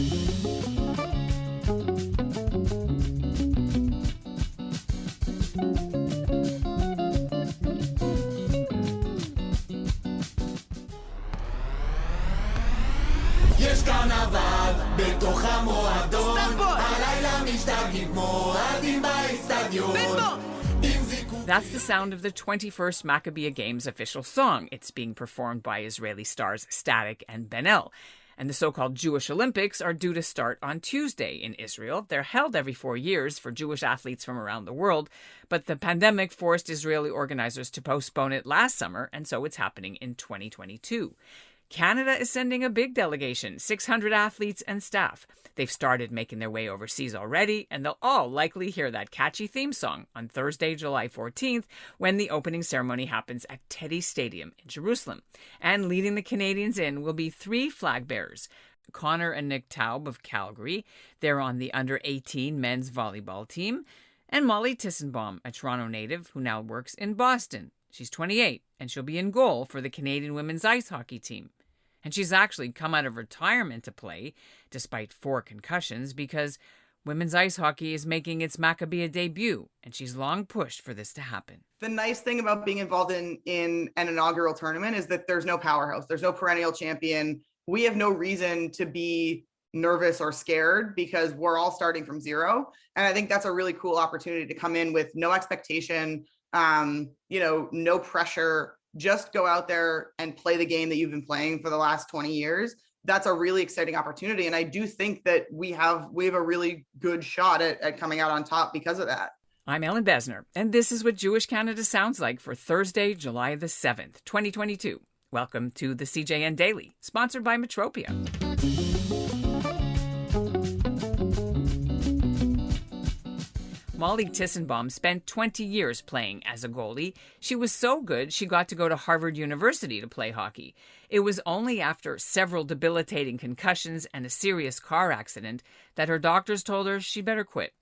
יש קרנבל בתוך המועדון, הלילה משתגעים כמו אוהדים באצטדיון. That's the sound of the 21st Maccabiah Games official song. It's being performed by Israeli stars Static and Ben-El. And the so-called Jewish Olympics are due to start on Tuesday in Israel. They're held every 4 years for Jewish athletes from around the world, but the pandemic forced Israeli organizers to postpone it last summer, and so it's happening in 2022. Canada is sending a big delegation, 600 athletes and staff. They've started making their way overseas already, and they'll all likely hear that catchy theme song on Thursday, July 14th, when the opening ceremony happens at Teddy Stadium in Jerusalem. And leading the Canadians in will be 3 flag bearers. Conaire and Taub of Calgary. They're on the under-18 men's volleyball team. And Molly Tissenbaum, a Toronto native who now works in Boston. She's 28, and she'll be in goal for the Canadian women's ice hockey team. And she's actually come out of retirement to play, despite 4 concussions, because women's ice hockey is making its Maccabiah debut, and she's long pushed for this to happen. The nice thing about being involved in an inaugural tournament is that there's no powerhouse. There's no perennial champion. We have no reason to be nervous or scared because we're all starting from zero. And I think that's a really cool opportunity to come in with no expectation, no pressure. Just go out there and play the game that you've been playing for the last 20 years. That's a really exciting opportunity. And I do think that we have a really good shot at coming out on top because of that. I'm Ellen Besner, and this is what Jewish Canada sounds like for Thursday, July the 7th, 2022. Welcome to the CJN Daily, sponsored by Metropia. Molly Tissenbaum spent 20 years playing as a goalie. She was so good, she got to go to Harvard University to play hockey. It was only after several debilitating concussions and a serious car accident that her doctors told her she better quit.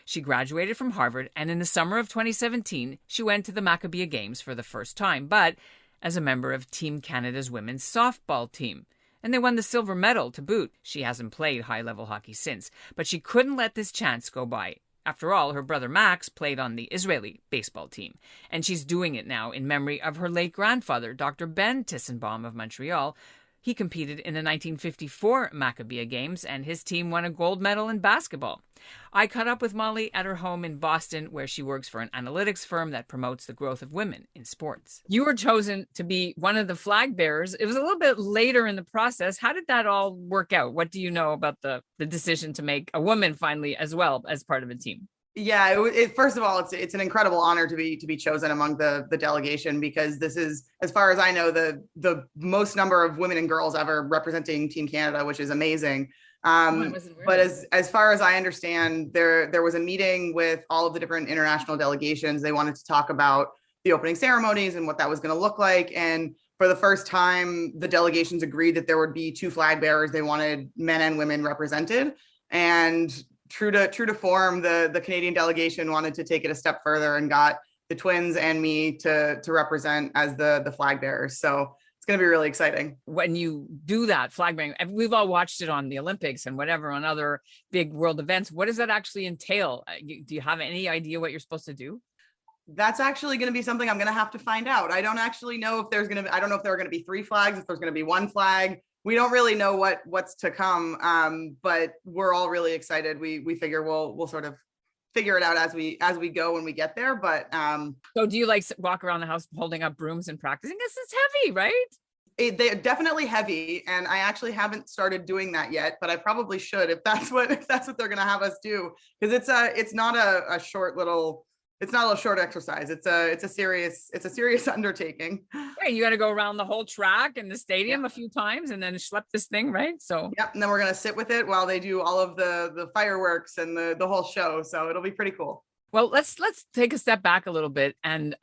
She graduated from Harvard, and in the summer of 2017, she went to the Maccabiah Games for the first time, but as a member of Team Canada's women's softball team. And they won the silver medal to boot. She hasn't played high-level hockey since, but she couldn't let this chance go by. After all, her brother Max played on the Israeli baseball team, and she's doing it now in memory of her late grandfather, Dr. Ben Tissenbaum of Montreal. He competed in the 1954 Maccabiah Games, and his team won a gold medal in basketball. I caught up with Molly at her home in Boston, where she works for an analytics firm that promotes the growth of women in sports. You were chosen to be one of the flag bearers. It was a little bit later in the process. How did that all work out? What do you know about the decision to make a woman finally as well as part of a team? Yeah, first of all, it's an incredible honor to be chosen among the delegation, because this is, as far as I know, the most number of women and girls ever representing Team Canada, which is amazing. But as far as I understand, there was a meeting with all of the different international delegations. They wanted to talk about the opening ceremonies and what that was going to look like. And for the first time, the delegations agreed that there would be 2 flag bearers. They wanted men and women represented. And true to form, the Canadian delegation wanted to take it a step further and got the twins and me to represent as the flag bearers. So it's going to be really exciting. When you do that flag bearing, we've all watched it on the Olympics and whatever, on other big world events. What does that actually entail? Do you have any idea what you're supposed to do? That's actually going to be something I'm going to have to find out. I don't actually know if I don't know if there are going to be 3 flags, if there's going to be 1 flag. We don't really know what's to come, but we're all really excited. We figure we'll sort of figure it out as we go when we get there. But so do you walk around the house holding up brooms and practicing? This is heavy, right? They're definitely heavy, and I actually haven't started doing that yet, but I probably should if that's what they're going to have us do, because it's not a short exercise. It's a serious undertaking. Right, you got to go around the whole track and the stadium a few times and then schlep this thing, right? So and then we're going to sit with it while they do all of the fireworks and the whole show. So it'll be pretty cool. Well, let's take a step back a little bit and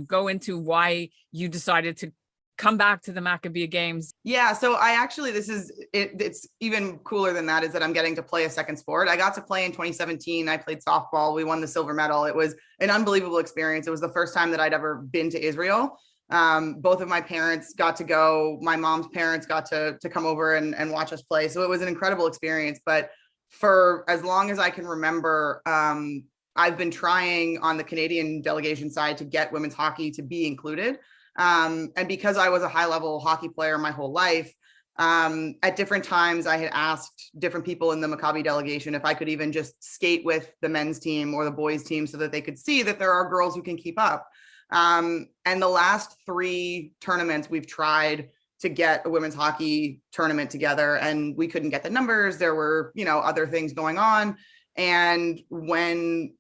go into why you decided to come back to the Maccabiah Games. Yeah, so I actually, it's even cooler than that, is that I'm getting to play a second sport. I got to play in 2017. I played softball. We won the silver medal. It was an unbelievable experience. It was the first time that I'd ever been to Israel. Both of my parents got to go. My mom's parents got to come over and watch us play. So it was an incredible experience. But for as long as I can remember, I've been trying on the Canadian delegation side to get women's hockey to be included. And because I was a high level hockey player my whole life, at different times I had asked different people in the Maccabi delegation if I could even just skate with the men's team or the boys team so that they could see that there are girls who can keep up. And the last 3 tournaments we've tried to get a women's hockey tournament together, and we couldn't get the numbers. There were, other things going on. And when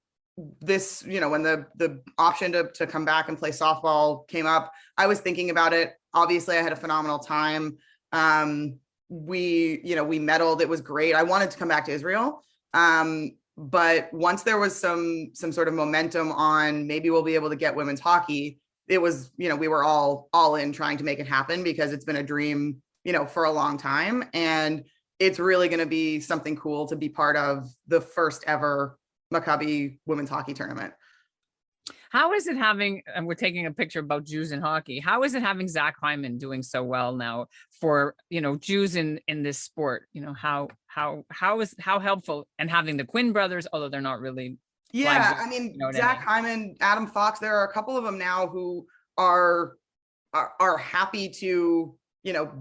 this, when the option to come back and play softball came up, I was thinking about it. Obviously I had a phenomenal time. We medaled. It was great. I wanted to come back to Israel. But once there was some sort of momentum on maybe we'll be able to get women's hockey, it was, we were all in trying to make it happen because it's been a dream, for a long time. And it's really going to be something cool to be part of the first ever Maccabi women's hockey tournament. How is it having, and we're taking a picture about Jews in hockey, how is it having Zach Hyman doing so well now for, Jews in this sport? How helpful, and having the Quinn brothers, although they're not really. Yeah. I mean, Zach Hyman, Adam Fox, there are a couple of them now who are happy to,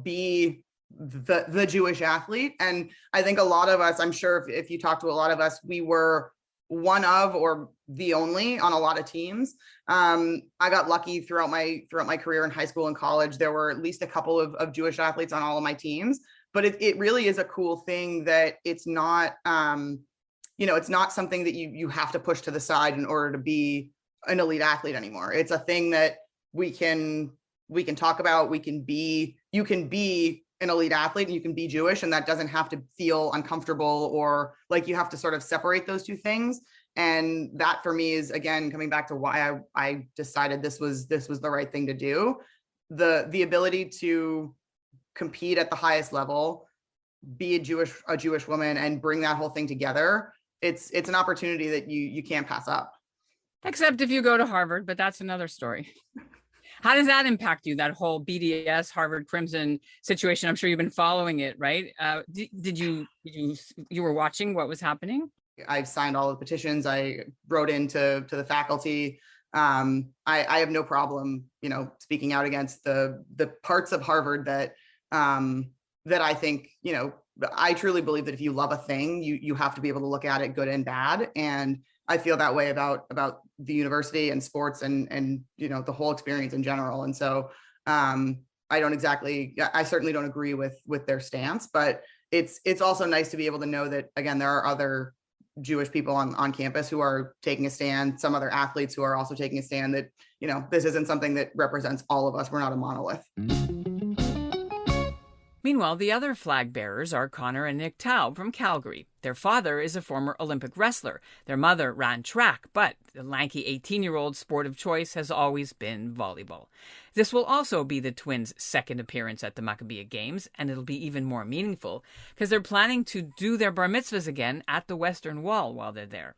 be the Jewish athlete. And I think a lot of us, I'm sure if you talk to a lot of us, we were one of or the only on a lot of teams. I got lucky throughout my career in high school and college. There were at least a couple of Jewish athletes on all of my teams, but it really is a cool thing that it's not, it's not something that you have to push to the side in order to be an elite athlete anymore. It's a thing that we can talk about. You can be an elite athlete and you can be Jewish, and that doesn't have to feel uncomfortable or like you have to sort of separate those two things. And that for me is, again, coming back to why I decided this was the right thing to do. The ability to compete at the highest level, be a Jewish woman, and bring that whole thing together. It's an opportunity that you can't pass up. Except if you go to Harvard, but that's another story. How does that impact you, that whole BDS Harvard Crimson situation? I'm sure you've been following it, right? Did you were watching what was happening? I've signed all the petitions. I wrote into the faculty. I have no problem, speaking out against the parts of Harvard that I think, I truly believe that if you love a thing, you have to be able to look at it good and bad. And I feel that way about the university and sports and the whole experience in general. And so I certainly don't agree with their stance, but it's also nice to be able to know that, again, there are other Jewish people on campus who are taking a stand, some other athletes who are also taking a stand, that, this isn't something that represents all of us. We're not a monolith. Meanwhile, the other flag bearers are Conaire and Nick Taub from Calgary. Their father is a former Olympic wrestler. Their mother ran track, but the lanky 18-year-old's sport of choice has always been volleyball. This will also be the twins' second appearance at the Maccabiah Games, and it'll be even more meaningful because they're planning to do their bar mitzvahs again at the Western Wall while they're there.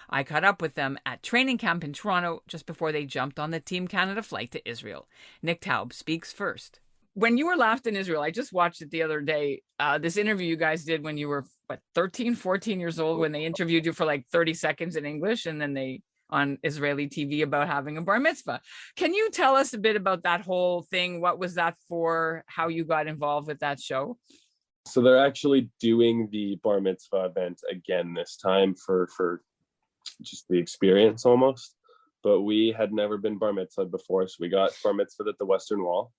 I caught up with them at training camp in Toronto just before they jumped on the Team Canada flight to Israel. Nick Taub speaks first. When you were last in Israel, I just watched it the other day, this interview you guys did when you were, 13, 14 years old, when they interviewed you for like 30 seconds in English, and then they on Israeli TV about having a bar mitzvah. Can you tell us a bit about that whole thing? What was that for? How you got involved with that show? So they're actually doing the bar mitzvah event again this time for just the experience almost. But we had never been bar mitzvah before, so we got bar mitzvah at the Western Wall.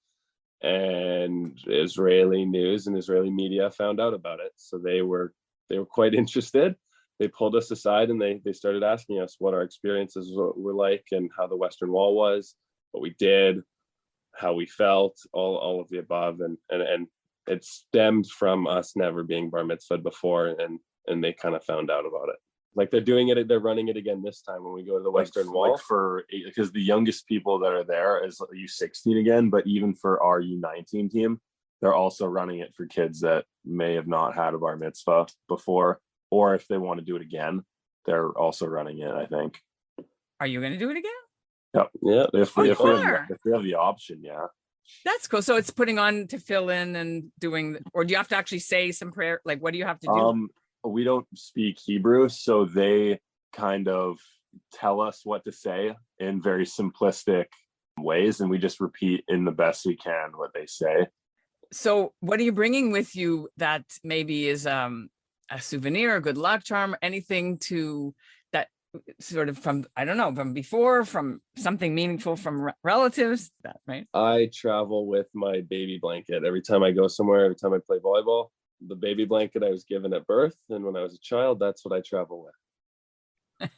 And Israeli news and Israeli media found out about it, so they were quite interested. They pulled us aside and they started asking us what our experiences were like and how the Western Wall was, what we did, how we felt, all of the above, and it stemmed from us never being bar mitzvahed before, and they kind of found out about it. Like they're running it again this time when we go to the Western Wall, because the youngest people that are there is U16 again, but even for our U19 team, they're also running it for kids that may have not had a bar mitzvah before, or if they want to do it again, they're also running it, I think. Are you going to do it again? Yeah, if we have the option, yeah. That's cool. So it's putting on to fill in and doing, or do you have to actually say some prayer? Like, what do you have to do? We don't speak Hebrew, so they kind of tell us what to say in very simplistic ways, and we just repeat in the best we can what they say. So what are you bringing with you that maybe is a souvenir, a good luck charm, anything to that sort of from, I don't know, from before, from something meaningful from relatives, that, right? I travel with my baby blanket. Every time I go somewhere, every time I play volleyball, the baby blanket I was given at birth, and when I was a child, that's what I travel with.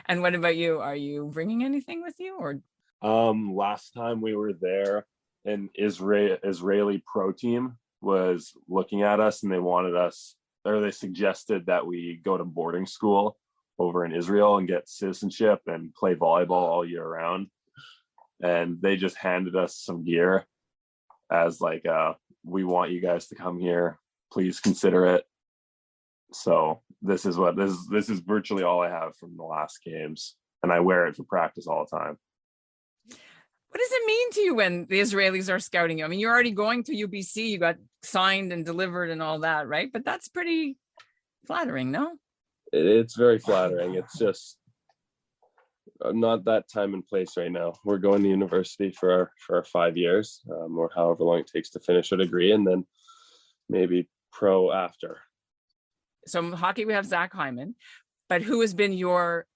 And what about you? Are you bringing anything with you, or? Last time we were there, an Israeli pro team was looking at us, and they suggested that we go to boarding school over in Israel and get citizenship and play volleyball all year round. And they just handed us some gear as like, we want you guys to come here. Please consider it. So this is virtually all I have from the last games, and I wear it for practice all the time. What does it mean to you when the Israelis are scouting you? I mean, you're already going to UBC, you got signed and delivered and all that, right? But that's pretty flattering, no? It's very flattering. It's just not that time and place right now. We're going to university for our 5 years, or however long it takes to finish a degree, and then maybe pro after. So in hockey, we have Zach Hyman, but who has been your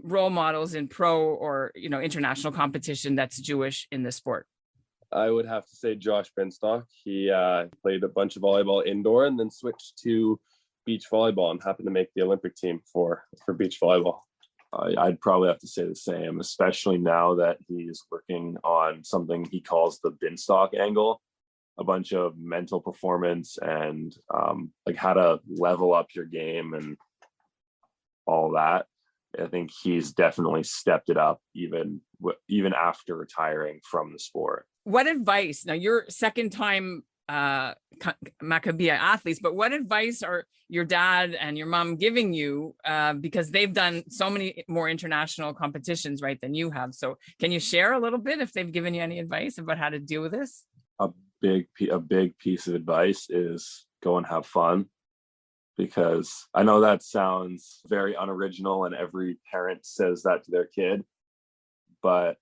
role models in pro or international competition that's Jewish in the sport? I would have to say Josh Benstock. He played a bunch of volleyball indoor and then switched to beach volleyball and happened to make the Olympic team for beach volleyball. I'd probably have to say the same, especially now that he's working on something he calls the Benstock angle, a bunch of mental performance and like how to level up your game and all that. I think he's definitely stepped it up even after retiring from the sport. What advice, now you're second time Maccabiah athletes, but what advice are your dad and your mom giving you, because they've done so many more international competitions, right, than you have? So can you share a little bit if they've given you any advice about how to deal with this? A big piece of advice is go and have fun, because I know that sounds very unoriginal and every parent says that to their kid, but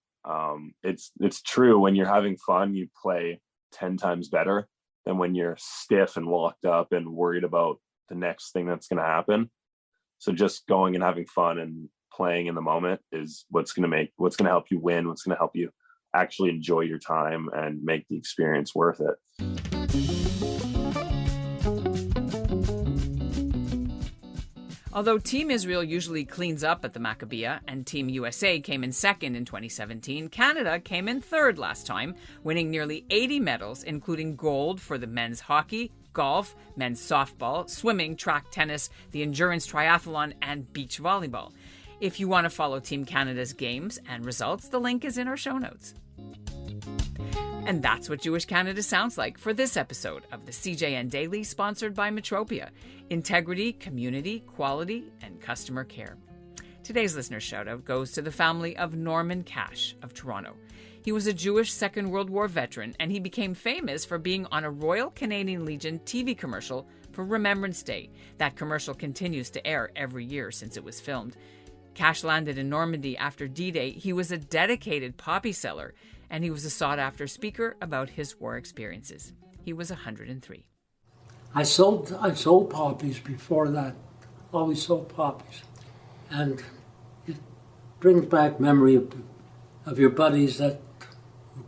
it's true. When you're having fun, you play 10 times better than when you're stiff and locked up and worried about the next thing that's going to happen. So just going and having fun and playing in the moment is what's going to help you win, what's going to help you actually enjoy your time and make the experience worth it. Although Team Israel usually cleans up at the Maccabiah and Team USA came in second in 2017, Canada came in third last time, winning nearly 80 medals, including gold for the men's hockey, golf, men's softball, swimming, track tennis, the endurance triathlon, and beach volleyball. If you want to follow Team Canada's games and results, the link is in our show notes. And that's what Jewish Canada sounds like for this episode of the CJN Daily, sponsored by Maccabiah. Integrity, community, quality, and customer care. Today's listener shout-out goes to the family of Norman Cash of Toronto. He was a Jewish Second World War veteran, and he became famous for being on a Royal Canadian Legion TV commercial for Remembrance Day. That commercial continues to air every year since it was filmed. Cash landed in Normandy after D-Day. He was a dedicated poppy seller, and he was a sought-after speaker about his war experiences. He was 103. I sold poppies before that. Always sold poppies. And it brings back memory of your buddies that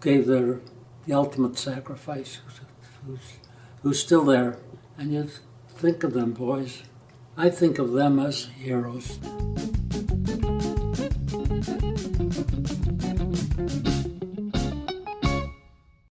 gave the ultimate sacrifice, who's still there. And you think of them, boys. I think of them as heroes.